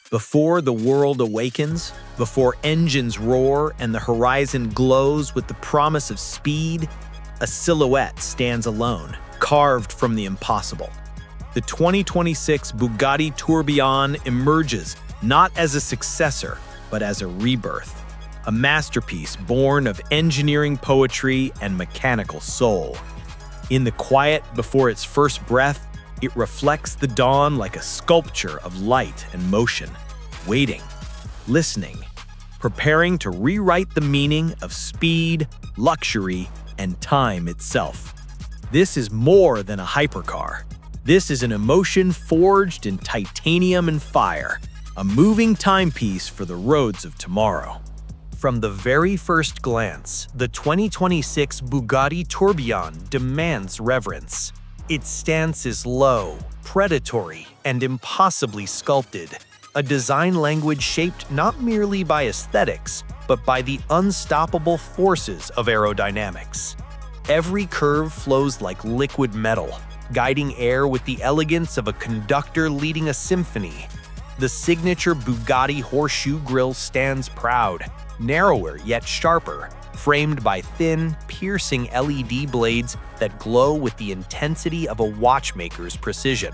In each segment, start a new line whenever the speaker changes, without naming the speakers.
Before the world awakens, before engines roar and the horizon glows with the promise of speed, a silhouette stands alone, carved from the impossible. The 2026 Bugatti Tourbillon emerges not as a successor, but as a rebirth, a masterpiece born of engineering poetry and mechanical soul. In the quiet before its first breath, it reflects the dawn like a sculpture of light and motion, waiting, listening, preparing to rewrite the meaning of speed, luxury, and time itself. This is more than a hypercar. This is an emotion forged in titanium and fire, a moving timepiece for the roads of tomorrow. From the very first glance, the 2026 Bugatti Tourbillon demands reverence. Its stance is low, predatory, and impossibly sculpted, a design language shaped not merely by aesthetics, but by the unstoppable forces of aerodynamics. Every curve flows like liquid metal, guiding air with the elegance of a conductor leading a symphony. The signature Bugatti horseshoe grille stands proud, narrower yet sharper, framed by thin, piercing LED blades that glow with the intensity of a watchmaker's precision.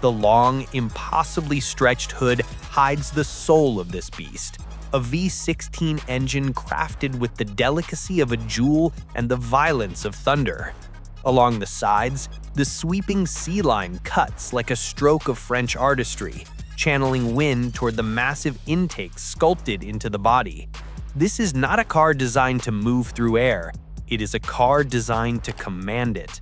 The long, impossibly stretched hood hides the soul of this beast, a V16 engine crafted with the delicacy of a jewel and the violence of thunder. Along the sides, the sweeping C-line cuts like a stroke of French artistry, channeling wind toward the massive intakes sculpted into the body. This is not a car designed to move through air, it is a car designed to command it.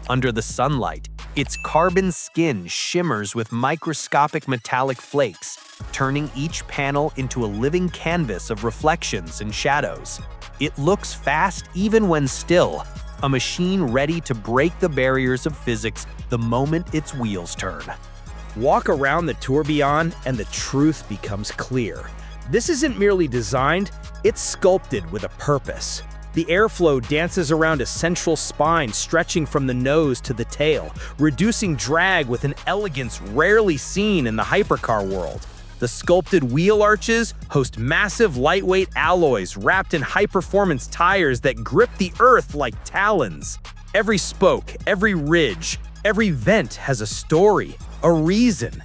Under the sunlight, its carbon skin shimmers with microscopic metallic flakes, turning each panel into a living canvas of reflections and shadows. It looks fast even when still, a machine ready to break the barriers of physics the moment its wheels turn.
Walk around the Tourbillon and the truth becomes clear. This isn't merely designed, it's sculpted with a purpose. The airflow dances around a central spine stretching from the nose to the tail, reducing drag with an elegance rarely seen in the hypercar world. The sculpted wheel arches host massive lightweight alloys wrapped in high-performance tires that grip the earth like talons. Every spoke, every ridge, every vent has a story, a reason.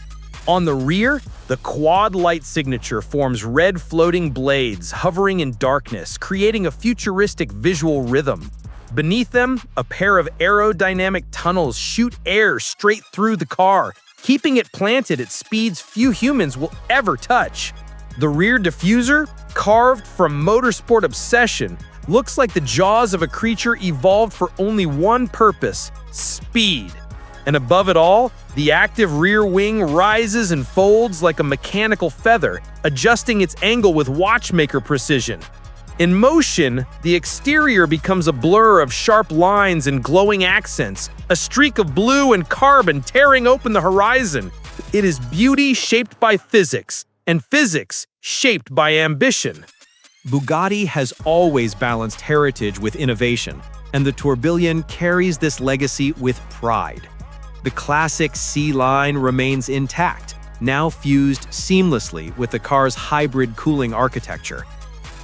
On the rear, the quad light signature forms red floating blades hovering in darkness, creating a futuristic visual rhythm. Beneath them, a pair of aerodynamic tunnels shoot air straight through the car, keeping it planted at speeds few humans will ever touch. The rear diffuser, carved from motorsport obsession, looks like the jaws of a creature evolved for only one purpose: speed. And above it all, the active rear wing rises and folds like a mechanical feather, adjusting its angle with watchmaker precision. In motion, the exterior becomes a blur of sharp lines and glowing accents, a streak of blue and carbon tearing open the horizon. It is beauty shaped by physics, and physics shaped by ambition.
Bugatti has always balanced heritage with innovation, and the Tourbillon carries this legacy with pride. The classic C-line remains intact, now fused seamlessly with the car's hybrid cooling architecture.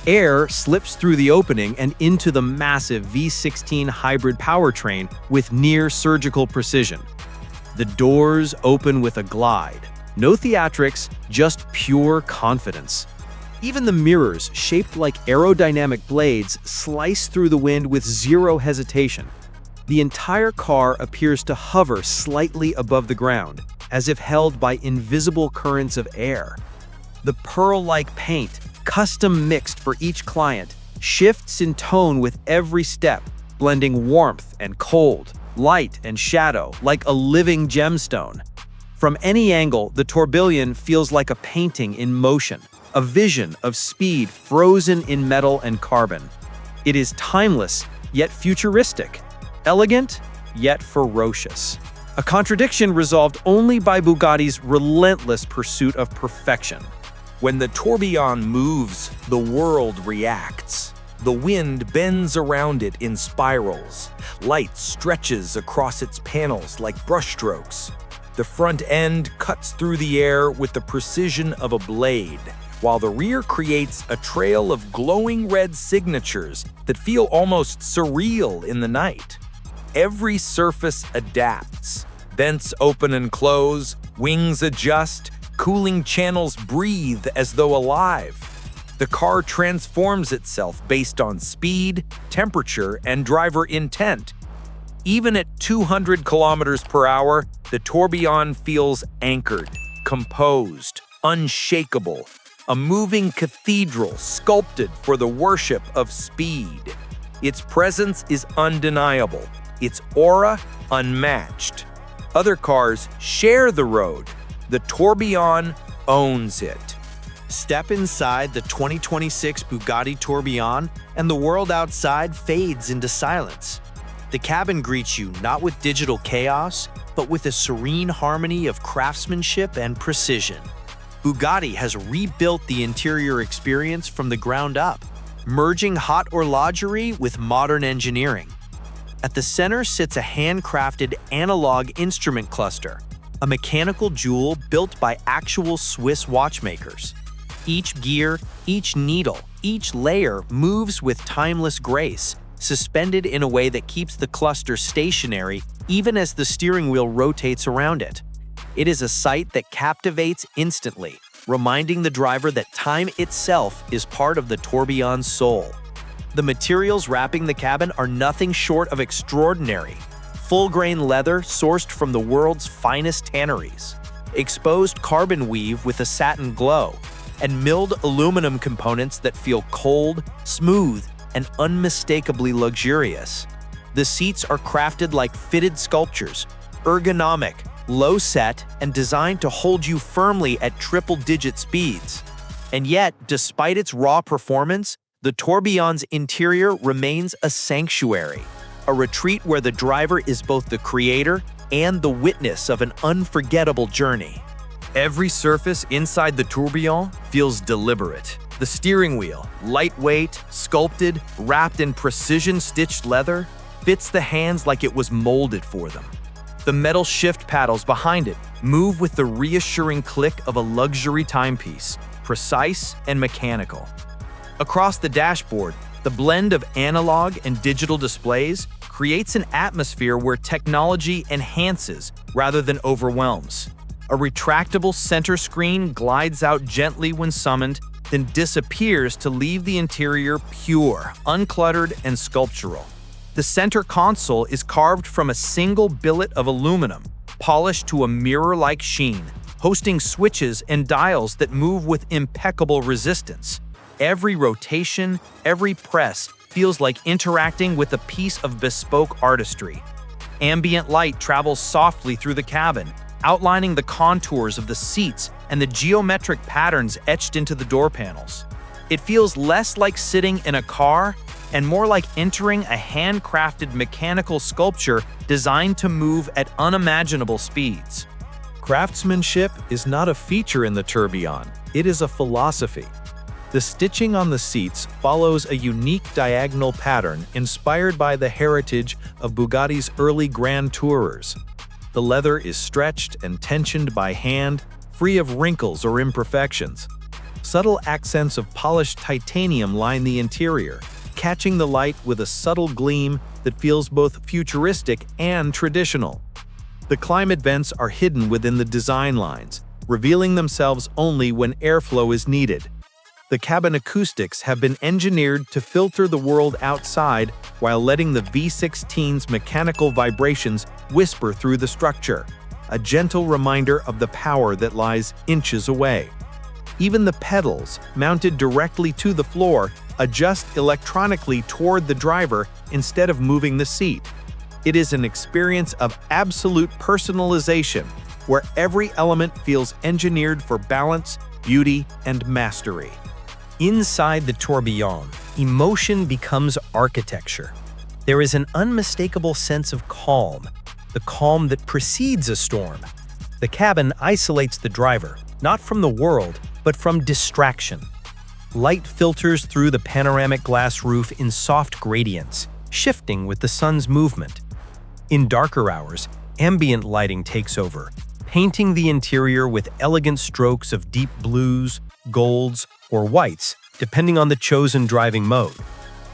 Air slips through the opening and into the massive V16 hybrid powertrain with near-surgical precision. The doors open with a glide. No theatrics, just pure confidence. Even the mirrors, shaped like aerodynamic blades, slice through the wind with zero hesitation. The entire car appears to hover slightly above the ground, as if held by invisible currents of air. The pearl-like paint, custom mixed for each client, shifts in tone with every step, blending warmth and cold, light and shadow like a living gemstone. From any angle, the Tourbillon feels like a painting in motion, a vision of speed frozen in metal and carbon. It is timeless, yet futuristic. Elegant, yet ferocious. A contradiction resolved only by Bugatti's relentless pursuit of perfection.
When the tourbillon moves, the world reacts. The wind bends around it in spirals. Light stretches across its panels like brushstrokes. The front end cuts through the air with the precision of a blade, while the rear creates a trail of glowing red signatures that feel almost surreal in the night. Every surface adapts. Vents open and close, wings adjust, cooling channels breathe as though alive. The car transforms itself based on speed, temperature, and driver intent. Even at 200 kilometers per hour, the Tourbillon feels anchored, composed, unshakable, a moving cathedral sculpted for the worship of speed. Its presence is undeniable, its aura unmatched. Other cars share the road. The Tourbillon owns it.
Step inside the 2026 Bugatti Tourbillon, and the world outside fades into silence. The cabin greets you not with digital chaos, but with a serene harmony of craftsmanship and precision. Bugatti has rebuilt the interior experience from the ground up, merging haute horlogerie with modern engineering. At the center sits a handcrafted analog instrument cluster, a mechanical jewel built by actual Swiss watchmakers. Each gear, each needle, each layer moves with timeless grace, suspended in a way that keeps the cluster stationary even as the steering wheel rotates around it. It is a sight that captivates instantly, reminding the driver that time itself is part of the Tourbillon's soul. The materials wrapping the cabin are nothing short of extraordinary. Full-grain leather sourced from the world's finest tanneries, exposed carbon weave with a satin glow, and milled aluminum components that feel cold, smooth, and unmistakably luxurious. The seats are crafted like fitted sculptures, ergonomic, low-set, and designed to hold you firmly at triple-digit speeds. And yet, despite its raw performance, the Tourbillon's interior remains a sanctuary, a retreat where the driver is both the creator and the witness of an unforgettable journey.
Every surface inside the Tourbillon feels deliberate. The steering wheel, lightweight, sculpted, wrapped in precision-stitched leather, fits the hands like it was molded for them. The metal shift paddles behind it move with the reassuring click of a luxury timepiece, precise and mechanical. Across the dashboard, the blend of analog and digital displays creates an atmosphere where technology enhances rather than overwhelms. A retractable center screen glides out gently when summoned, then disappears to leave the interior pure, uncluttered, and sculptural. The center console is carved from a single billet of aluminum, polished to a mirror-like sheen, hosting switches and dials that move with impeccable resistance. Every rotation, every press feels like interacting with a piece of bespoke artistry. Ambient light travels softly through the cabin, outlining the contours of the seats and the geometric patterns etched into the door panels. It feels less like sitting in a car and more like entering a handcrafted mechanical sculpture designed to move at unimaginable speeds.
Craftsmanship is not a feature in the Tourbillon, it is a philosophy. The stitching on the seats follows a unique diagonal pattern inspired by the heritage of Bugatti's early Grand Tourers. The leather is stretched and tensioned by hand, free of wrinkles or imperfections. Subtle accents of polished titanium line the interior, catching the light with a subtle gleam that feels both futuristic and traditional. The climate vents are hidden within the design lines, revealing themselves only when airflow is needed. The cabin acoustics have been engineered to filter the world outside while letting the V16's mechanical vibrations whisper through the structure, a gentle reminder of the power that lies inches away. Even the pedals, mounted directly to the floor, adjust electronically toward the driver instead of moving the seat. It is an experience of absolute personalization, where every element feels engineered for balance, beauty, and mastery.
Inside the Tourbillon, emotion becomes architecture. There is an unmistakable sense of calm, the calm that precedes a storm. The cabin isolates the driver, not from the world, but from distraction. Light filters through the panoramic glass roof in soft gradients, shifting with the sun's movement. In darker hours, ambient lighting takes over,
painting the interior with elegant strokes of deep blues, golds, or whites, depending on the chosen driving mode.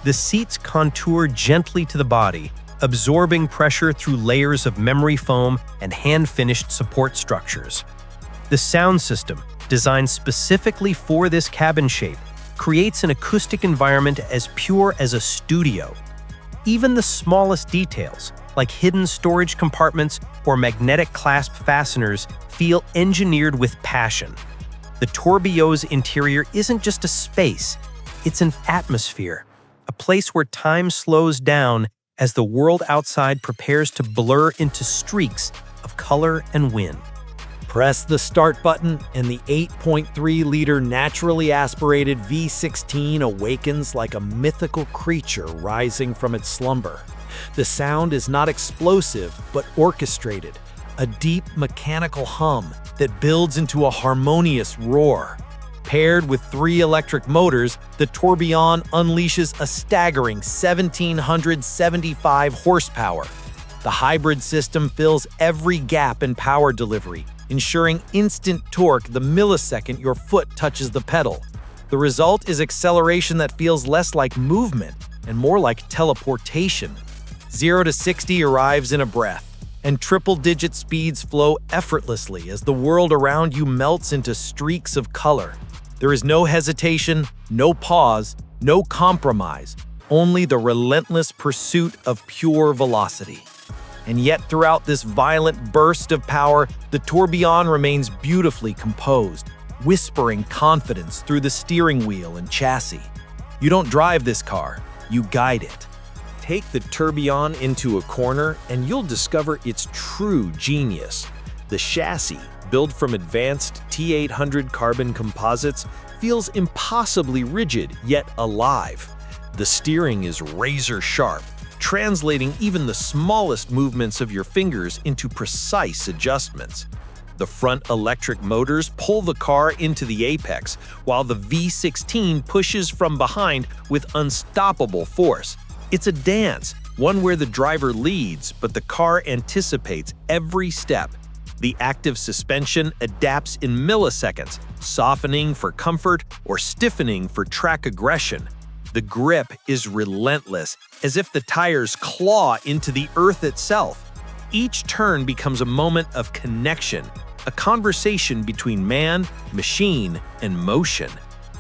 The seats contour gently to the body, absorbing pressure through layers of memory foam and hand-finished support structures. The sound system, designed specifically for this cabin shape, creates an acoustic environment as pure as a studio. Even the smallest details, like hidden storage compartments or magnetic clasp fasteners, feel engineered with passion. The Tourbillon's interior isn't just a space, it's an atmosphere, a place where time slows down as the world outside prepares to blur into streaks of color and wind.
Press the start button and the 8.3-liter naturally aspirated V16 awakens like a mythical creature rising from its slumber. The sound is not explosive, but orchestrated, a deep mechanical hum that builds into a harmonious roar. Paired with 3 electric motors, the Tourbillon unleashes a staggering 1,775 horsepower. The hybrid system fills every gap in power delivery, ensuring instant torque the millisecond your foot touches the pedal. The result is acceleration that feels less like movement and more like teleportation. 0 to 60 arrives in a breath, and triple-digit speeds flow effortlessly as the world around you melts into streaks of color. There is no hesitation, no pause, no compromise, only the relentless pursuit of pure velocity. And yet throughout this violent burst of power, the Tourbillon remains beautifully composed, whispering confidence through the steering wheel and chassis. You don't drive this car, you guide it.
Take the Tourbillon into a corner and you'll discover its true genius. The chassis, built from advanced T800 carbon composites, feels impossibly rigid yet alive. The steering is razor sharp, translating even the smallest movements of your fingers into precise adjustments. The front electric motors pull the car into the apex, while the V16 pushes from behind with unstoppable force. It's a dance, one where the driver leads, but the car anticipates every step. The active suspension adapts in milliseconds, softening for comfort or stiffening for track aggression. The grip is relentless, as if the tires claw into the earth itself. Each turn becomes a moment of connection, a conversation between man, machine, and motion.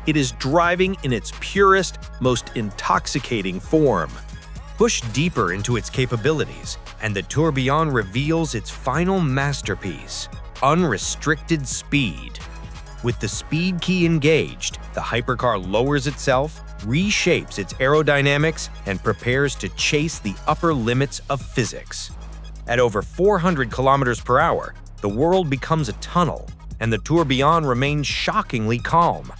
It is driving in its purest, most intoxicating form.
Push deeper into its capabilities, and the Tourbillon reveals its final masterpiece, unrestricted speed. With the speed key engaged, the Hypercar lowers itself, reshapes its aerodynamics, and prepares to chase the upper limits of physics. At over 400 kilometers per hour, the world becomes a tunnel, and the Tourbillon remains shockingly calm.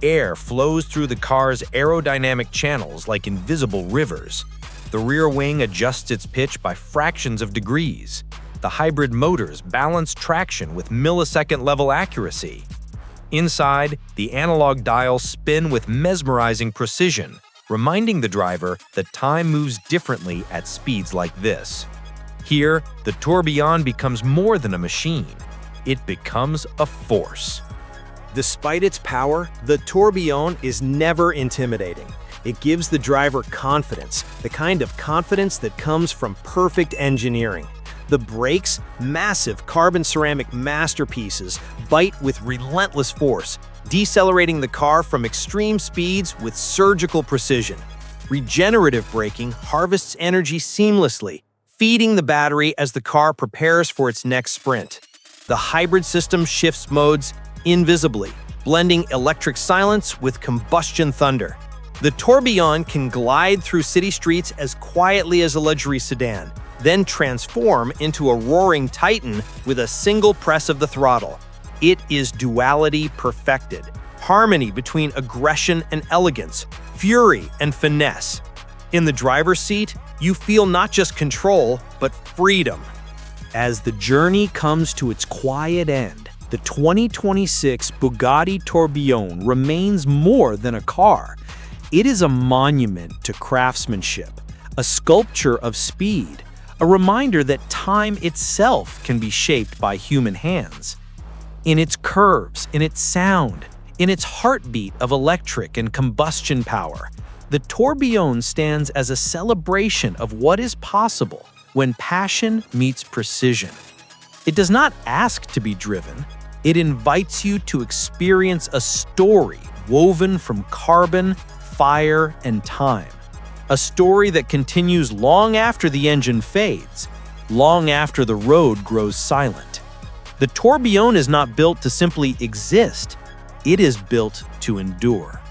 Air flows through the car's aerodynamic channels like invisible rivers. The rear wing adjusts its pitch by fractions of degrees. The hybrid motors balance traction with millisecond-level accuracy. Inside, the analog dials spin with mesmerizing precision, reminding the driver that time moves differently at speeds like this. Here, the Tourbillon becomes more than a machine. It becomes a force.
Despite its power, the Tourbillon is never intimidating. It gives the driver confidence, the kind of confidence that comes from perfect engineering. The brakes, massive carbon ceramic masterpieces, bite with relentless force, decelerating the car from extreme speeds with surgical precision. Regenerative braking harvests energy seamlessly, feeding the battery as the car prepares for its next sprint. The hybrid system shifts modes invisibly, blending electric silence with combustion thunder. The Tourbillon can glide through city streets as quietly as a luxury sedan, then transform into a roaring titan with a single press of the throttle. It is duality perfected, harmony between aggression and elegance, fury and finesse. In the driver's seat, you feel not just control, but freedom. As the journey comes to its quiet end, the 2026 Bugatti Tourbillon remains more than a car. It is a monument to craftsmanship, a sculpture of speed,
a reminder that time itself can be shaped by human hands. In its curves, in its sound, in its heartbeat of electric and combustion power, the Tourbillon stands as a celebration of what is possible when passion meets precision. It does not ask to be driven. It invites you to experience a story woven from carbon, fire, and time. A story that continues long after the engine fades, long after the road grows silent. The Tourbillon is not built to simply exist. It is built to endure.